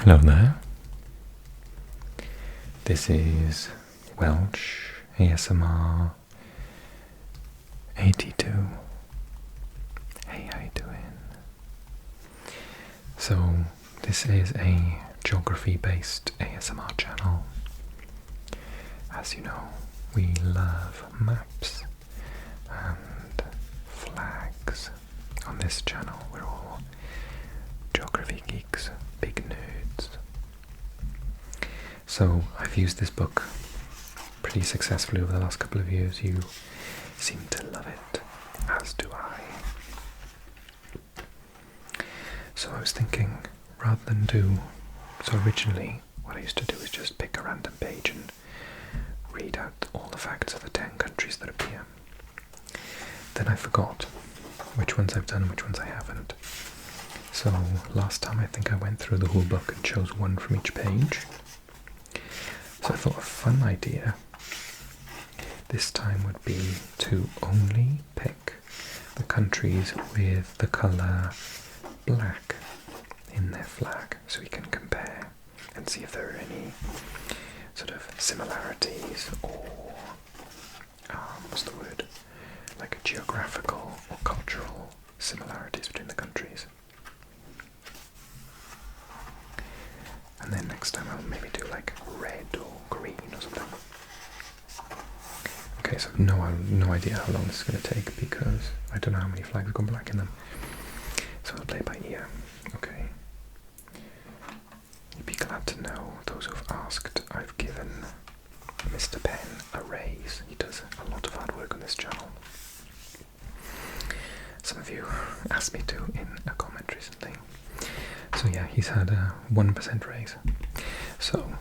Hello there. This is Welsh ASMR 82. Hey, how you doing? So this is a geography-based ASMR channel. As you know, we love maps and flags. On this channel, we're all geography geeks, big nerds. So I've used this book pretty successfully over the last couple of years. You seem to love it, as do I. So I was thinking, rather than so originally what I used to do is just pick a random page and read out all the facts of the 10 countries that appear. Then I forgot which ones I've done and which ones I haven't. So last time I think I went through the whole book and chose one from each page. So I thought a fun idea this time would be to only pick the countries with the colour black in their flag, so we can compare and see if there are any sort of similarities or what's the word? Like geographical or cultural similarities between the countries. And then next time I'll maybe do like red or green or something. Okay, so no idea how long this is going to take because I don't know how many flags have got black in them. So I'll play by ear. Okay. You'd be glad to know, those who've asked, I've given Mr. Penn a raise. He does a lot of hard work on this channel. Some of you asked me to in a comment recently. So yeah, he's had a 1% raise. So,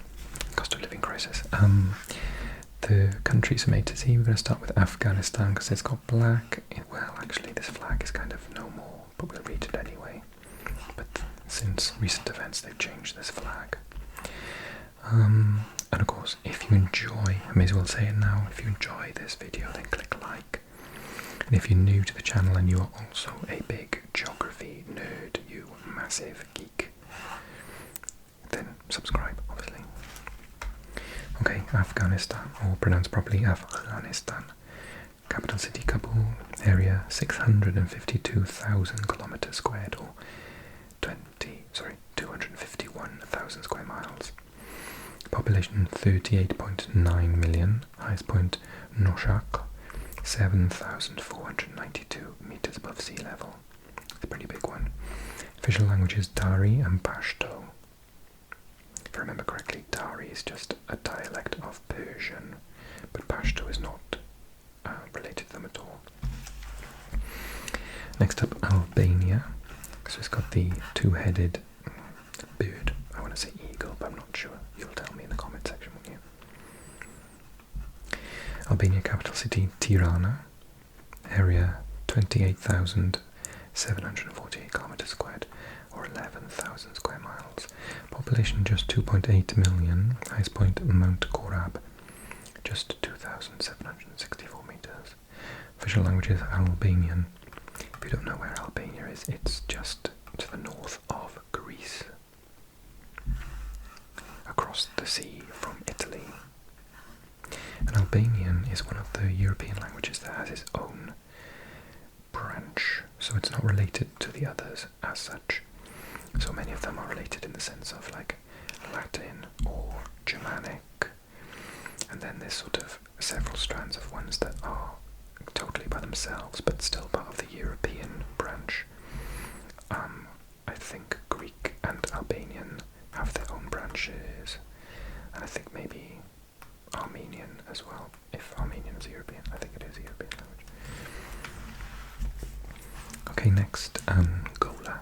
cost of living crisis. The countries from A to Z, we're going to start with Afghanistan because it's got black. Well, actually this flag is kind of no more, but we'll read it anyway. But since recent events, they've changed this flag. And of course, if you enjoy, I may as well say it now, if you enjoy this video, then click like. And if you're new to the channel and you are also a big geography nerd, you massive geek, then subscribe, obviously. Okay, Afghanistan, or pronounced properly Afghanistan. Capital city Kabul, area 652,000 kilometers squared, or 251,000 square miles. Population 38.9 million. Highest point Noshak, 7,492 meters above sea level. It's a pretty big one. Official languages Dari and Pashto. If I remember correctly, Dari is just a dialect of Persian, but Pashto is not related to them at all. Next up, Albania. So it's got the two-headed bird. I want to say eagle, but I'm not sure. You'll tell me in the comment section, won't you? Albania capital city Tirana. Area 28,748 kilometers squared, or 11,000 square miles. Population just 2.8 million. Highest point Mount Korab, just 2,764 meters. Official language is Albanian. If you don't know where Albania is, it's just to the north of Greece, across the sea from Italy. And Albanian is one of the European languages that has its own branch, so it's not related to the others as such. So many of them are related in the sense of like Latin or Germanic, and then there's sort of several strands of ones that are totally by themselves but still part of the European branch. I think Greek and Albanian have their own branches, and I think maybe Armenian as well. If Armenian is European, I think it is a European language. Okay, next, Angola.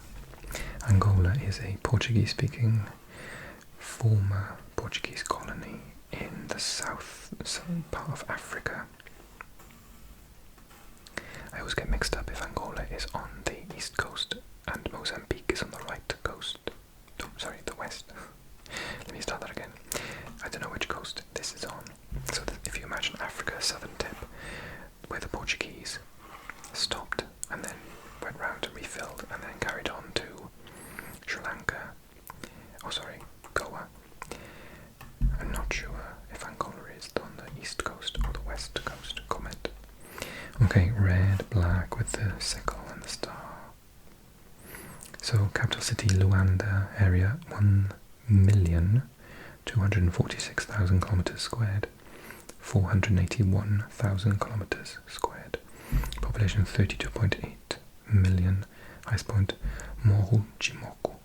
Angola is a Portuguese-speaking former Portuguese colony in the southern part of Africa. I always get mixed up if Angola is on the east coast and Mozambique is on the right coast. Oh, sorry, the west. Let me start that again. I don't know which coast this is on. So if you imagine Africa, southern tip, where the Portuguese stopped and then went round and refilled and then carried on to Sri Lanka, oh sorry, Goa. I'm not sure if Angola is on the east coast or the west coast. Comment. Okay, red, black with the sickle and the star. So capital city Luanda, area 1,246,000 kilometers squared, 481,000 kilometers squared. Population 32.8 million. Highest point Morro de Moco,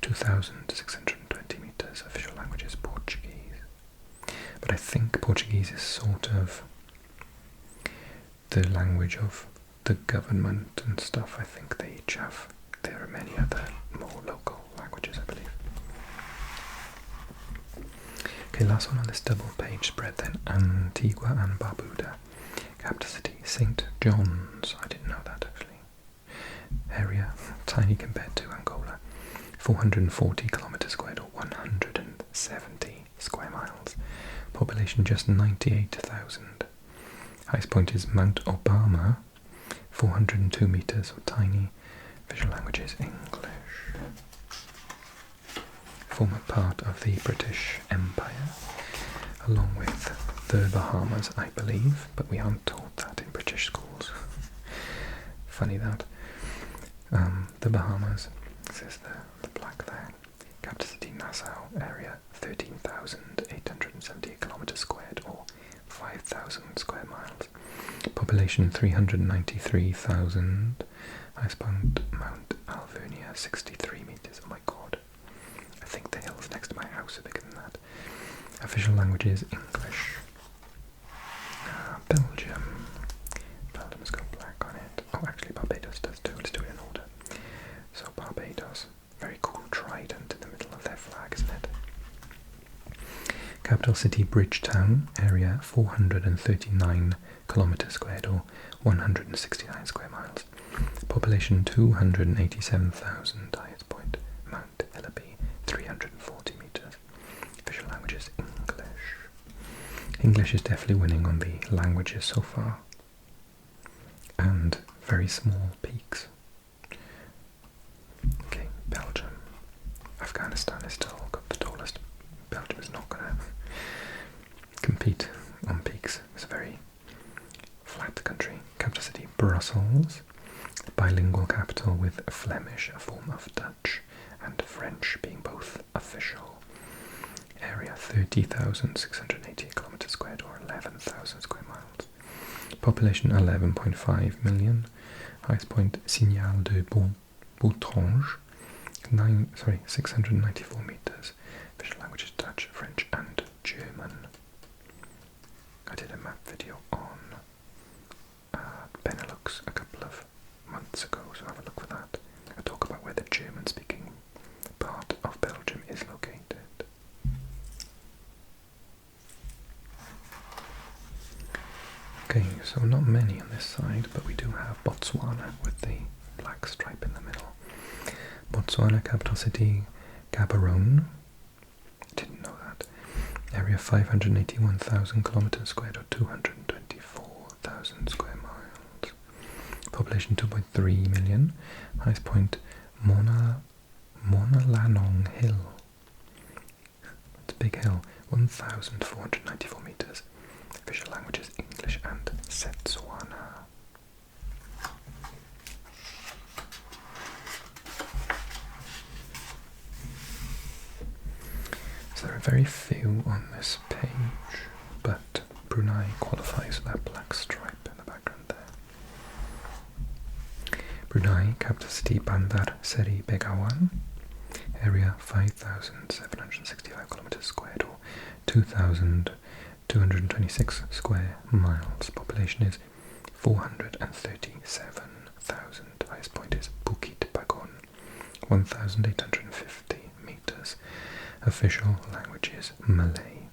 2,620 meters. Official language is Portuguese. But I think Portuguese is sort of the language of the government and stuff. I think they each have, there are many other more local languages, I believe. Okay, last one on this double page spread then. Antigua and Barbuda. Capital city St. John's. I didn't know that actually. Area tiny compared to Angola. 440 kilometers squared, or 170 square miles. Population just 98,000. Highest point is Mount Obama, 402 meters, or tiny. Official language is English. Former part of the British Empire, along with the Bahamas, I believe, but we aren't taught that in British schools. Funny that. The Bahamas, says the black there. Capital city Nassau, area 13,878 kilometers squared, or 5,000 square miles. Population 393,000. Highest point Mount Alvernia, 63 meters. Oh my god. I think the hills next to my house are bigger than that. Official language is English. Belgium. Belgium's got black on it. Oh, actually Barbados does too. Let's do it in order. So Barbados, very cool trident in the middle of their flag, isn't it? Capital city Bridgetown, area 439 kilometers squared, or 169 square miles. Population 287,000. Highest point Mount Ellaby, 340 meters. Official language is English. English is definitely winning on the languages so far. And very small peaks. Okay, Belgium. Afghanistan is still got the tallest. Belgium is not going to compete on peaks. It's a very flat country. Capital city Brussels. Bilingual capital with Flemish, a form of Dutch, and French being both official. Area 30,680 kilometers squared, or 11,000 square miles. Population 11.5 million. Highest point Signal de Boutrange, 694 meters. Official language is Dutch, French, and German. I did a map video on Benelux a couple of months ago, so have a look for that. I talk about where the German-speaking part of Belgium is located. Okay, so not many on this side, but we do have Botswana with the black stripe in the middle. Botswana, capital city Gaborone. Didn't know that. Area 581,000 kilometers squared, or 224,000 square miles. Population 2.3 million. Highest point Monalanong Hill. It's a big hill. 1,494 meters. Official language is English and Setswana. So there are very few on this page, but Brunei qualifies for that black stripe in the background there. Brunei, capital city Bandar Seri Begawan, area 5,765 kilometers squared, or 2,226 square miles. Population is 437,000. Highest point is Bukit Bagon, 1,850 meters. Official language is Malay.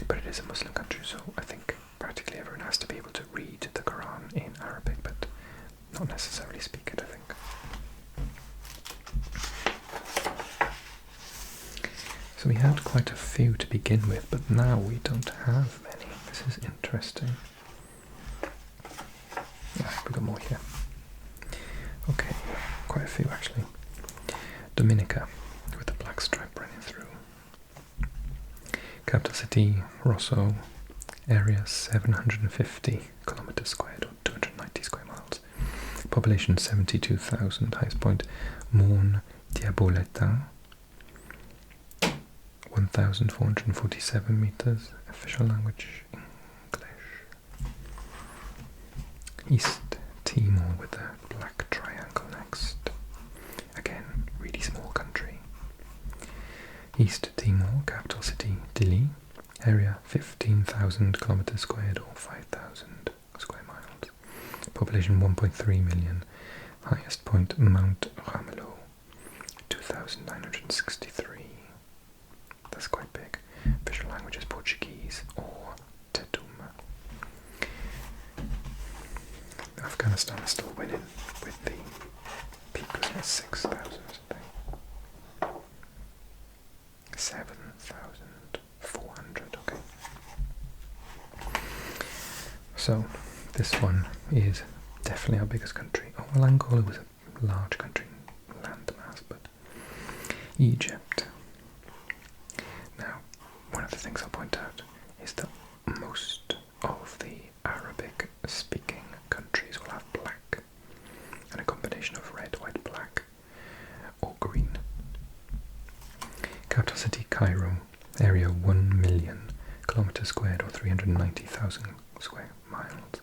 But it is a Muslim country, so I think practically everyone has to be able to read the Quran in Arabic, but not necessarily speak it, I think. So we had quite a few to begin with, but now we don't have many. This is interesting. Yeah, we've got more here. Okay, quite a few actually. Dominica. Capital city, Rosso. Area 750 kilometers squared, or 290 square miles. Population 72,000. Highest point, Morne Diaboleta. 1,447 meters. Official language, English. East Timor with a black triangle next. Again, really small country. East Timor, capital city, Dili. Area 15,000 kilometers squared, or 5,000 square miles. Population 1.3 million. Highest point, Mount Ramelo, 2,963. That's quite big. Official language is Portuguese or Tetum. Afghanistan is still winning with the peak was at 6,000 something. 7,400, okay. So this one is definitely our biggest country. Oh, well, Angola was a large country in landmass, but Egypt. Now, one of the things I'll point out is that most of the Arabic-speaking countries will have black, and a combination of red, white, black, or green. Capital city, Cairo. Area 1 million kilometers squared, or 390,000 square miles.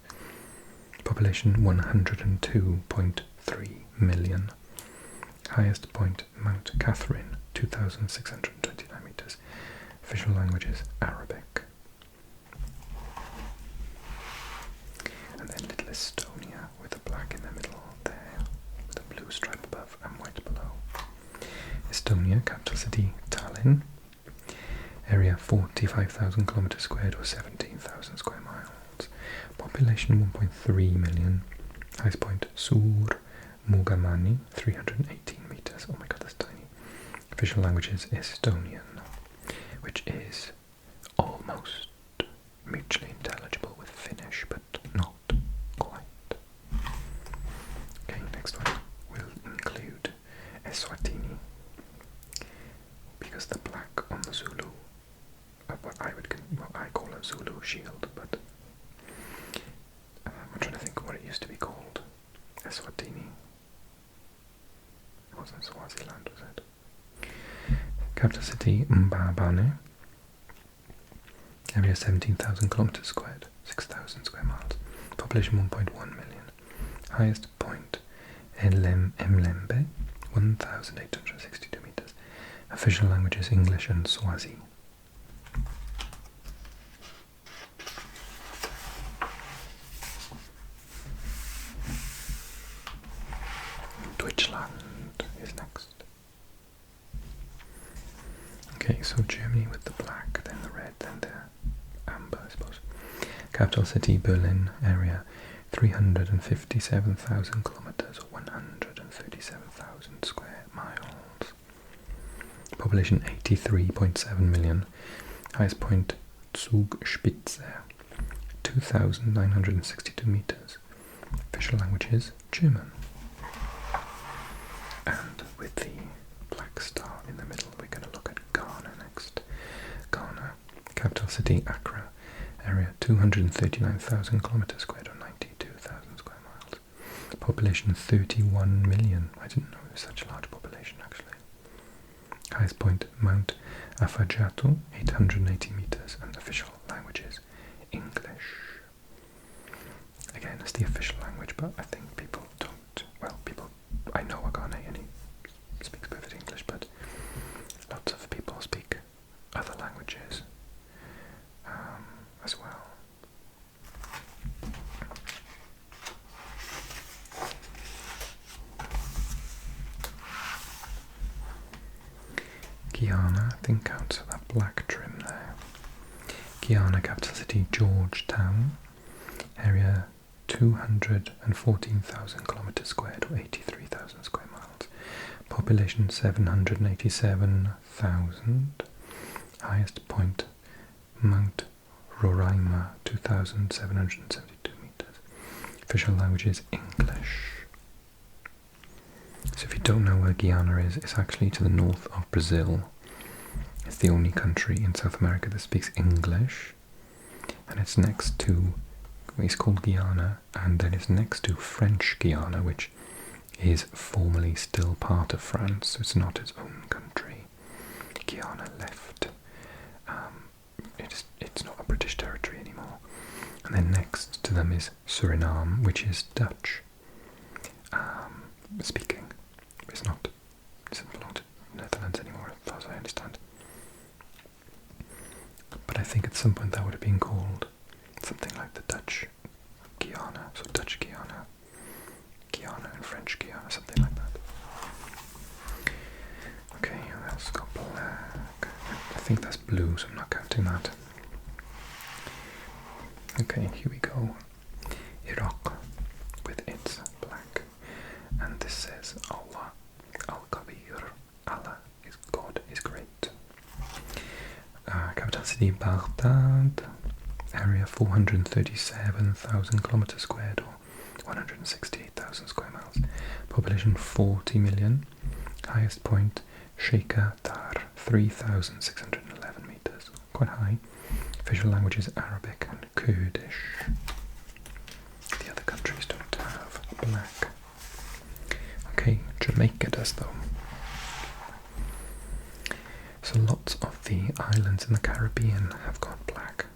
Population 102.3 million. Highest point, Mount Catherine, 2,629 meters. Official language is Arabic. And then little Estonia with the black in the middle there, with a blue stripe above and white below. Estonia, capital city, Tallinn. Area 45,000 kilometers squared, or 17,000 square miles. Population 1.3 million. Highest point, Sur Mugamani, 318 meters. Oh my god, that's tiny. Official language is Estonian, which is almost mutually intelligible with Finnish, but not quite. Okay, next one will include Eswatini, because the black on the Zulu, what I call a Zulu shield, but I'm trying to think what it used to be called. Eswatini. It wasn't Swaziland, was it? Capital city, Mbabane. Area 17,000 kilometers squared, 6,000 square miles. Population 1.1 million. Highest point, Mlembe, 1,862 meters. Official languages English and Swazi. Deutschland is next. Okay, so Germany with the black, then the red, then the amber, I suppose. Capital city, Berlin. Area 357,000 kilometers, or 137,000 square miles. Population 83.7 million. Highest point, Zugspitze, 2,962 meters. Official language is German. And with the black star in the middle, we're going to look at Ghana next. Ghana, capital city, Accra. Area 239,000 kilometers squared, or 92,000 square miles. Population 31 million. I didn't know it was such a large population, actually. Highest point, Mount Afajatu, 880 meters, and official language is English. Again, it's the official language, but I think people don't, well, people, I know a Ghanaian, he speaks perfect English, but lots of people speak other languages as well. Guyana, I think, counts for that black trim there. Guyana, capital city, Georgetown. Area 214,000 kilometers squared, or 83,000 square miles. Population 787,000. Highest point, Mount Roraima, 2,772 meters. Official language is English. So if you don't know where Guyana is, it's actually to the north of Brazil. It's It's the only country in South America that speaks English, and it's next to, it's called Guyana, and then it's next to French Guiana, which is formally still part of France, so it's not its own country. Guyana left. It's not a British territory anymore. And then next to them is Suriname, which is Dutch speaking. It doesn't belong to Netherlands anymore, as far as I understand. But I think at some point that would have been called something like the Dutch Guiana, so Dutch Guiana, Guyana and French Guiana, something like that. Okay, what else got black? I think that's blue, so I'm not counting that. Okay, here we go. Iraq with its black. And this says Allah Al-Kabir. Allah is God is great. Capital city Baghdad. Area 437,000 kilometers squared, or 168,000 square miles. Population 40 million. Highest point Sheikha Dar, 3,611 meters. Quite high. Official language is Arabic and Kurdish. The other countries don't have black. Okay, Jamaica does though. So lots of the islands in the Caribbean have got black.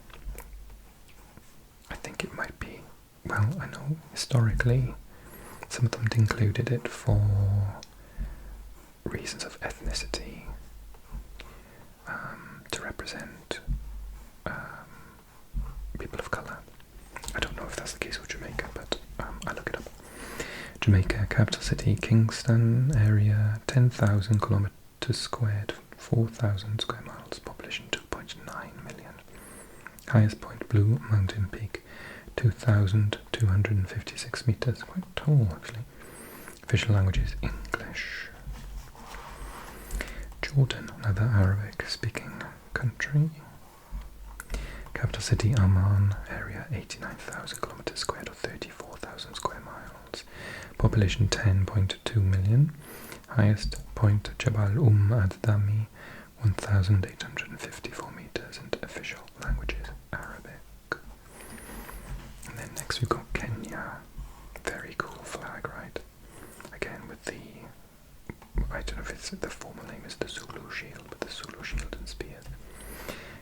I think it might be, well, I know historically some of them included it for reasons of ethnicity, to represent people of colour. I don't know if that's the case with Jamaica, but I look it up. Jamaica, capital city Kingston, area 10,000 kilometers squared, 4,000 square miles, population 2.9 million. Highest point Blue Mountain Peak, 2,256 meters, quite tall actually. Official language is English. Jordan, another Arabic speaking country. Capital city Amman, area 89,000 kilometers squared, or 34,000 square miles. Population 10.2 million. Highest point Jabal ad-Dami, 1,854 meters, and official language is Arabic. And then next we've got Kenya. Very cool flag, right? Again with the, I don't know if it's the formal name is the Zulu shield, but the Zulu shield and spears.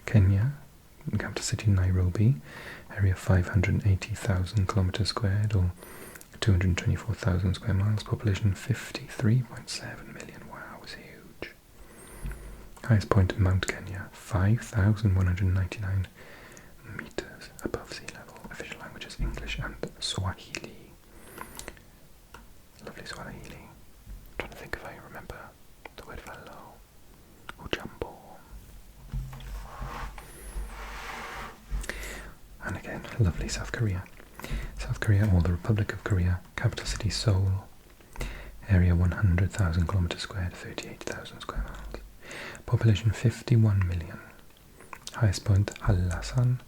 Kenya, capital city Nairobi, area 580,000 kilometers squared, or 224,000 square miles, population 53.7 million. Wow, it's huge. Highest point of Mount Kenya, 5,199 meters above sea level. Official languages English and Swahili. Lovely Swahili. I'm trying to think if I remember the word for hello. Ujambo. And again, lovely South Korea. South Korea, or the Republic of Korea, capital city Seoul, area 100,000 kilometers squared, 38,000 square miles. Population 51 million. Highest point Hallasan,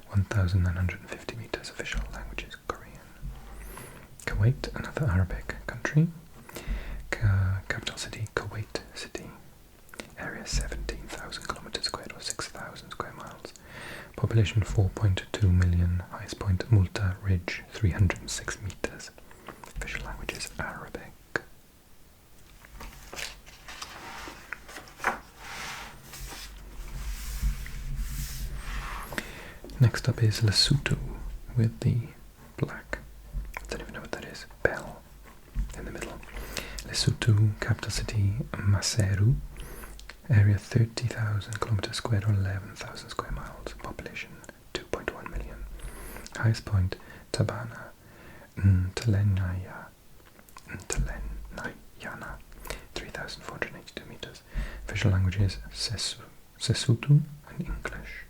1,950 meters. Official language is Korean. Kuwait, another Arabic country. Capital city Kuwait City, area 17,000 kilometers squared, or 6,000 square miles. Population 4.2 million. Highest point Multa Ridge, 306 meters. Official language is Arabic. Next up is Lesotho with the black, I don't even know what that is, bell in the middle. Lesotho, capital city Maseru, area 30,000 kilometers squared, or 11,000 square miles. Population 2.1 million. Highest point Tabana, Ntelenaya, 3,482 meters. Official language is Sesotho and English.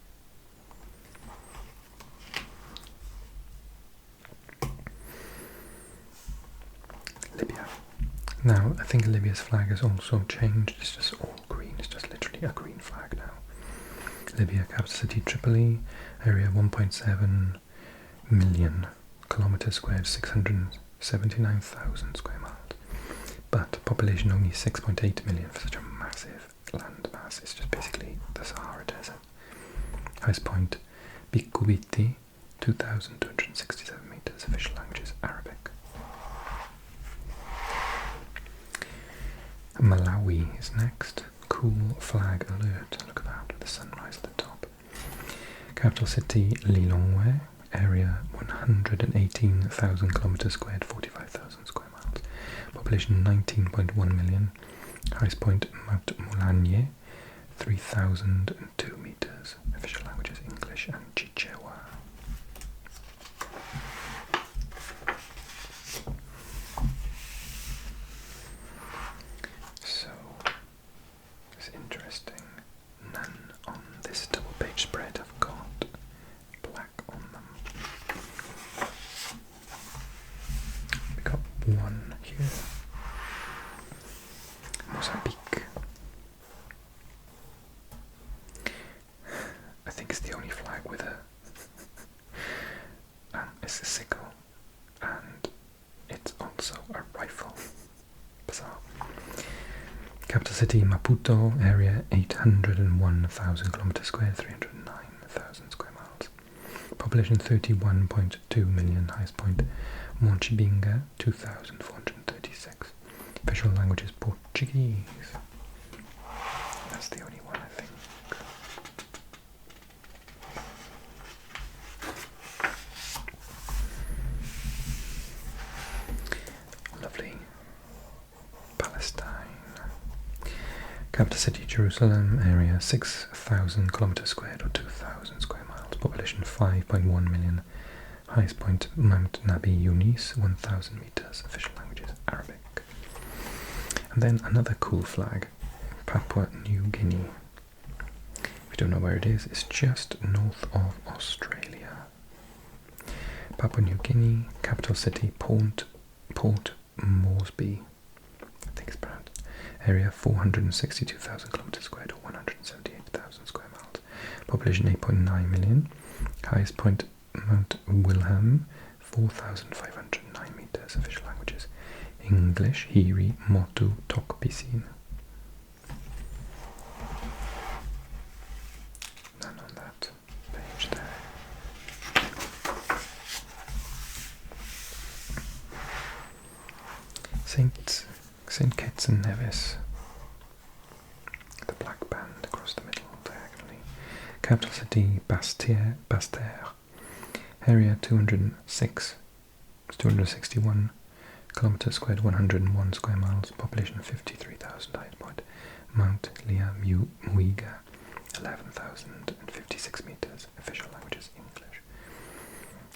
Libya. Now, I think Libya's flag has also changed. It's just all green. It's just literally a green flag now. Libya, capital city Tripoli, area 1.7 million kilometers squared, 679,000 square miles. But population only 6.8 million for such a massive landmass. It's just basically the Sahara Desert. Highest point, Bikubiti, 2,267 meters. Official language is Arabic. Malawi is next. Cool flag alert. Look at that, with the sunrise at the top. Capital city, Lilongwe. Area 118,000 kilometers squared, 45,000 square miles. Population 19.1 million. Highest point, Mount Mulanje, 3,002 meters. Official languages English and Chichewa. So, it's interesting. None on this double page spread have got black on them. We got one here. Mozambique. I think it's the only flag with a it's a sickle, and it's also a rifle. Bizarre. Capital city Maputo, area 801,000 kilometers squared, 309,000 square miles. Population 31.2 million. Highest point Monchibinga, 2,436. Official language is Portuguese. That's the only one, I think. Lovely. Palestine. Capital city Jerusalem, area 6,000 kilometers squared, or 2,000 square miles. Population 5.1 million. Highest point Mount Nabi Yunis, 1,000 meters. Official language is Arabic. And then another cool flag, Papua New Guinea. If you don't know where it is, it's just north of Australia. Papua New Guinea, capital city Port Moresby, I think it's pronounced. Area 462,000 kilometers squared, or 178,000 square miles. Population 8.9 million. Highest point Mount Wilhelm, 4,509 meters. Official languages English, Hiri, Motu, Tokpisin. None on that page there. Saint Kitts and Nevis. The black band across the middle diagonally. Capital city Basse-Terre. Area 261 kilometers squared, 101 square miles. Population 53,000. Highest point Mount Muiga, 11,056 meters. Official language is English.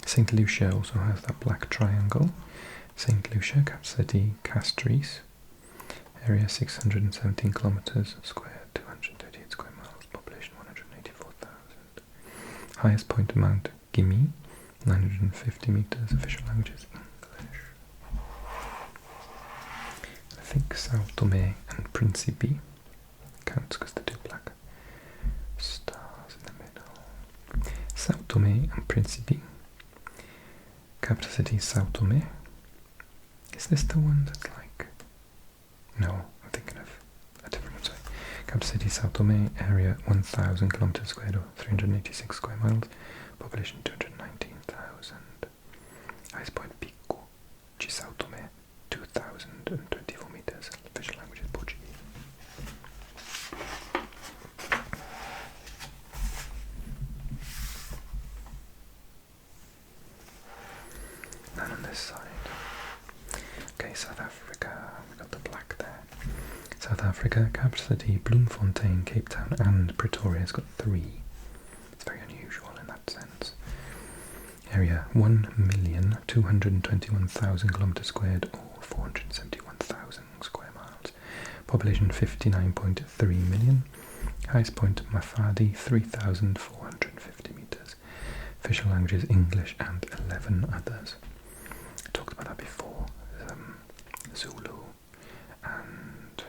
St. Lucia also has that black triangle. St. Lucia, capital city Castries. Area 617 kilometers squared, 238 square miles. Population 184,000. Highest point Mount Gimi, 950 meters. Official language is English. I think Sao Tome and Principe counts because the two black stars in the middle. Sao Tome and Principe. Capital city Sao Tome. Is this the one that's like... No, I'm thinking of a different one. Sorry. Capital city Sao Tome, area 1,000 kilometers squared, or 386 square miles. Population 219,000. Highest point Pico de Sao Tome, 2,024 meters. Official language is Portuguese. None on this side. Okay, South Africa, we got the black there. South Africa, capital city Bloemfontein, Cape Town and Pretoria has got 3. It's very unusual in that sense. Area 1,221,000 kilometers squared, or 471,000 square miles. Population 59.3 million. Highest point Mafadi, 3,450 meters. Official language is English and 11 others. I talked about that before. Zulu and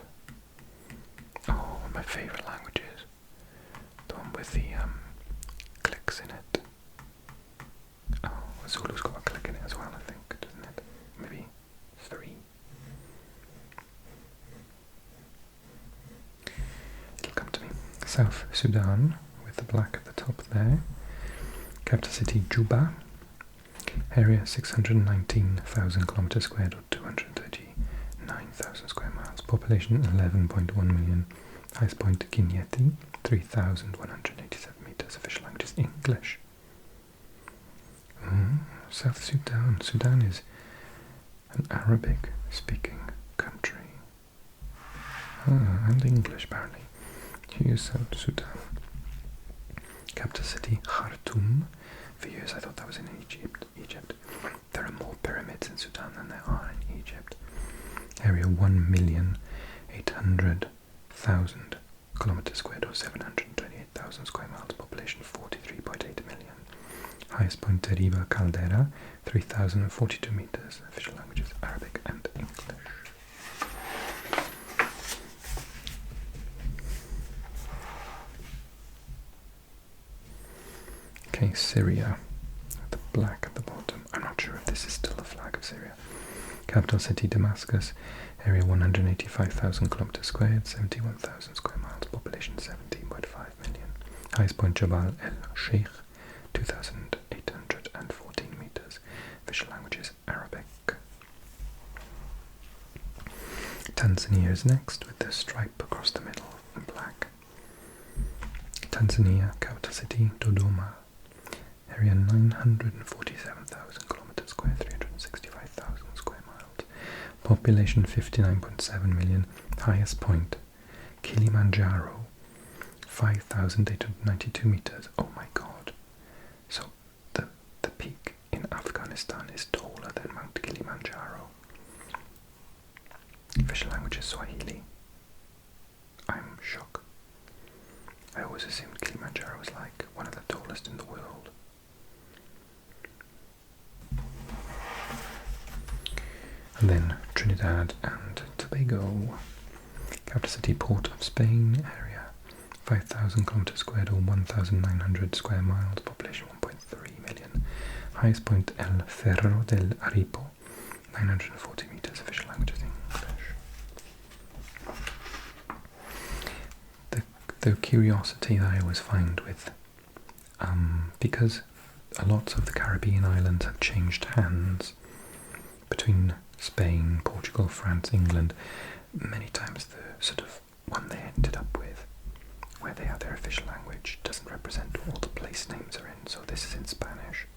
my favourite languages, the one with the clicks in it. Zulu's got a click in it as well, I think, doesn't it? Maybe 3. It'll come to me. South Sudan, with the black at the top there. Capital city Juba. Area 619,000 kilometers squared, or 239,000 square miles. Population 11.1 million. Highest point Kinyeti, 3,187 meters. Official language is English. South Sudan. Sudan is an Arabic-speaking country. And English, apparently. Here's South Sudan. Capital city Khartoum. For years I thought that was in Egypt. There are more pyramids in Sudan than there are in Egypt. Area 1,800,000 kilometers squared, or 728,000 square miles. Population 43.8 million. Highest point Deriva Caldera, 3,042 meters. Official languages Arabic and English. Okay, Syria, the black at the bottom. I'm not sure if this is still the flag of Syria. Capital city Damascus, area 185,000 kilometers squared, 71,000 square miles. Population 17.5 million. Highest point Jabal el-Sheikh, 2,814 meters. Official language is Arabic. Tanzania is next, with the stripe across the middle in black. Tanzania, capital city Dodoma. Area 947,000 kilometers square, 365,000 square miles. Population 59.7 million. Highest point Kilimanjaro, 5,892 meters. Oh my god. So the peak in Afghanistan is taller than Mount Kilimanjaro. Official language is Swahili. I'm shocked. I always assumed Kilimanjaro was like one of the tallest in the world. And then Trinidad and Tobago. Capital city Port of Spain. Area 5,000 kilometers squared, or 1,900 square miles. Population 1.3 million. Highest point El Cerro del Aripo, 940 meters. Official language is English. The curiosity that I always find with, because a lot of the Caribbean islands have changed hands between Spain, Portugal, France, England, many times the sort of one they ended up with, where they have their official language, doesn't represent what all the place names are in. So this is in Spanish.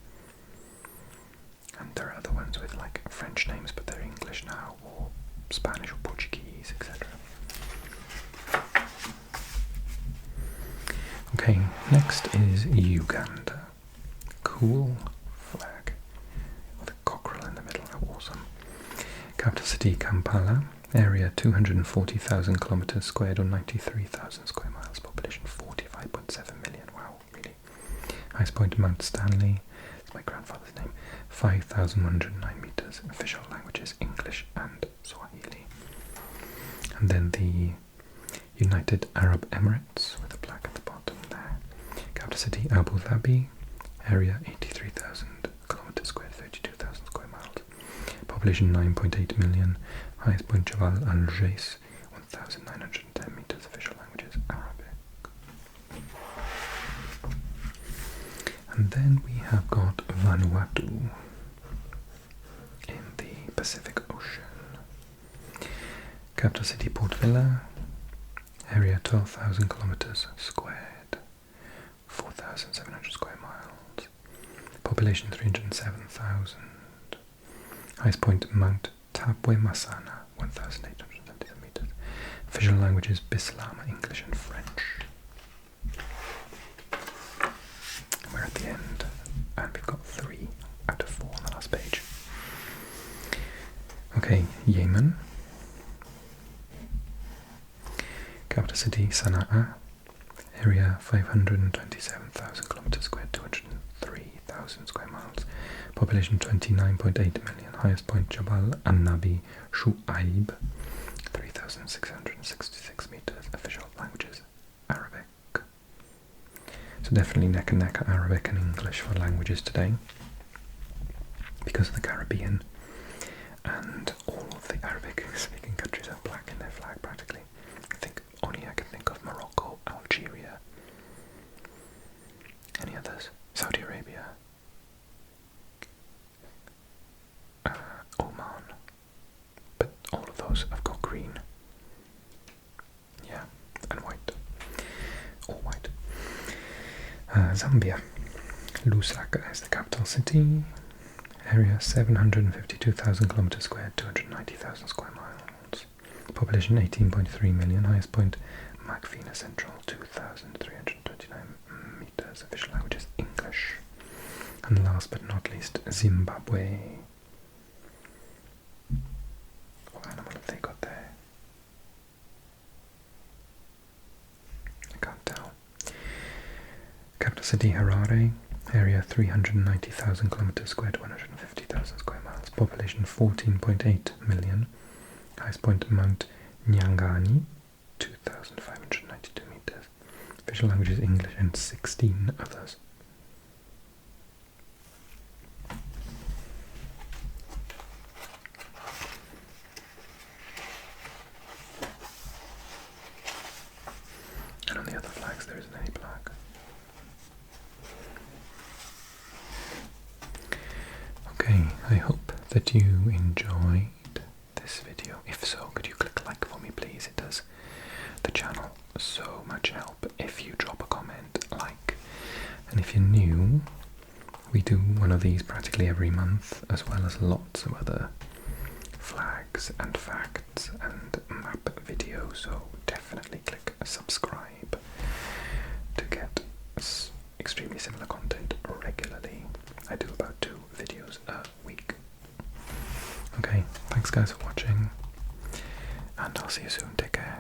And there are other ones with like French names, but they're English now, or Spanish or Portuguese, etc. Okay, next is Uganda. Cool flag with a cockerel in the middle. How awesome. Capital city Kampala. Area 240,000 kilometers squared, or 93,000 square miles. Population 45.7 million. Wow, really. Highest point Mount Stanley. It's my grandfather's name. 5,109 meters. Official languages English and Swahili. And then the United Arab Emirates, with a black at the bottom there. Capital city Abu Dhabi. Area 83,000 kilometers squared, 32,000 square miles. Population 9.8 million. Highest point Jabal al-Jais, 1,910 meters. Official languages Arabic. And then we have got Vanuatu in the Pacific Ocean. Capital city Port Vila. Area 12,000 kilometers squared, 4,700 square miles. Population 307,000. Highest point Mount Tabwe Masana, 1,877 meters. Official languages Bislama, English and French. And we're at the end, and we've got 3 out of 4 on the last page. Okay, Yemen. Capital city Sana'a. Area 527,000 kilometers squared, 203,000 square miles. Population 29.8 million. Highest point Jabal An-Nabi Shu'aib, 3,666 meters. Official languages Arabic. So definitely neck and neck Arabic and English for languages today, because of the Caribbean, and all of the Arabic speaking countries have black in their flag practically. I think only I can think of Morocco, Algeria, Algeria. Any others? Saudi Arabia. Oman. But all of those have got green. Yeah, and white. All white. Zambia. Lusaka is the capital city. Area 752,000 kilometers squared, 290,000 square miles. Population 18.3 million. Highest point Macfina Central, 2,329 meters. Official language is English. And last but not least, Zimbabwe. What animal have they got there? I can't tell. Capital city Harare. Area 390,000 kilometers squared, 150,000 square miles. Population 14.8 million. Highest point Mount Nyangani, 2,592 meters. Official language is English and 16 others. And on the other flags there isn't any flag. Okay, I hope that you enjoyed this video. If so, could you click like for me please? It does the channel so much help if you drop a comment, like, and if you're new, we do one of these practically every month, as well as lots of other flags and facts and map videos, so definitely click subscribe to get extremely similar content regularly. I do about 2 videos a week. Okay, thanks guys for watching, and I'll see you soon. Take care.